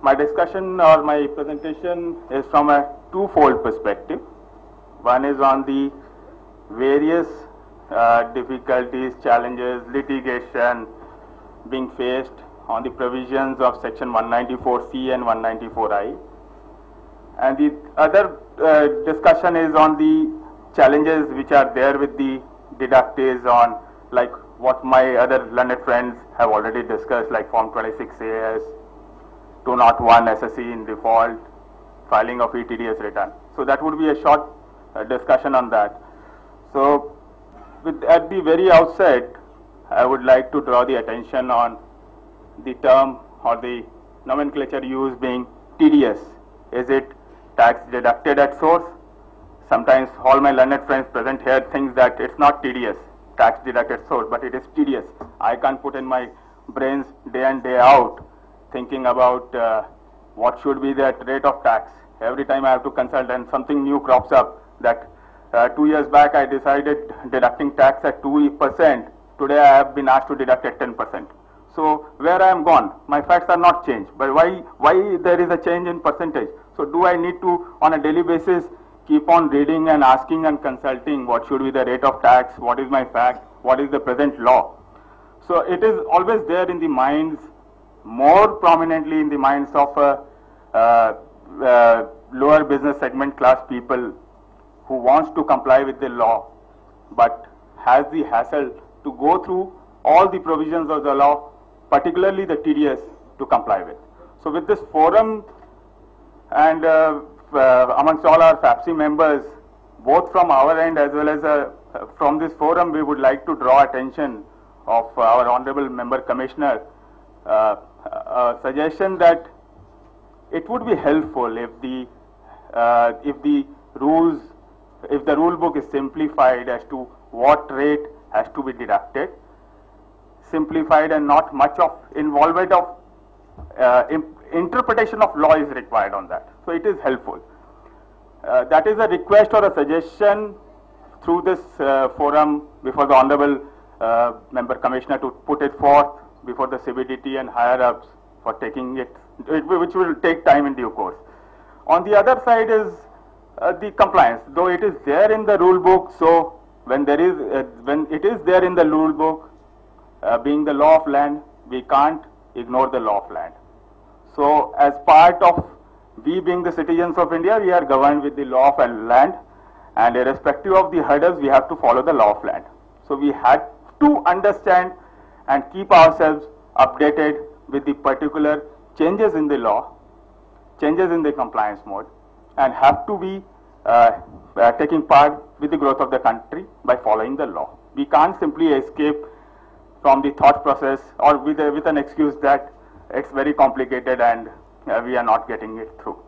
my discussion or my presentation is from a twofold perspective. One is on the various difficulties, challenges, litigation being faced on the provisions of section 194C and 194I. And the other discussion is on the challenges which are there with the deductees on, like what my other learned friends have already discussed, like Form 26AS, 201 SSE in default, filing of ETDS return. So that would be a short discussion on that. So at the very outset, I would like to draw the attention on the term or the nomenclature used being TDS. Is it tax deducted at source? Sometimes all my learned friends present here think that it's not TDS, tax deducted source, but it is TDS. I can't put in my brains day in, day out thinking about what should be that rate of tax. Every time I have to consult and something new crops up that 2 years back I decided deducting tax at 2%. Today I have been asked to deduct at 10%. So where I am gone? My facts are not changed. But why there is a change in percentage? So do I need to on a daily basis keep on reading and asking and consulting what should be the rate of tax, what is my fact, what is the present law? So it is always there in the minds, more prominently in the minds of lower business segment class people who wants to comply with the law but has the hassle to go through all the provisions of the law, particularly the TDS, to comply with. So with this forum and amongst all our FAPSI members, both from our end as well as from this forum, we would like to draw attention of our Honorable Member Commissioner a suggestion that it would be helpful if the rule book is simplified as to what rate has to be deducted, simplified and not much of involvement of interpretation of law is required on that. So it is helpful. That is a request or a suggestion through this forum before the Honorable Member Commissioner to put it forth before the CBDT and higher ups for taking it, which will take time in due course. On the other side is the compliance, though it is there in the rule book. So when it is there in the rule book, being the law of land, we can't ignore the law of land. So as part of we being the citizens of India, we are governed with the law of land, and irrespective of the hurdles, we have to follow the law of land. So we had to understand and keep ourselves updated with the particular changes in the law, changes in the compliance mode, and have to be taking part with the growth of the country by following the law. We can't simply escape from the thought process or with an excuse that it's very complicated and we are not getting it through.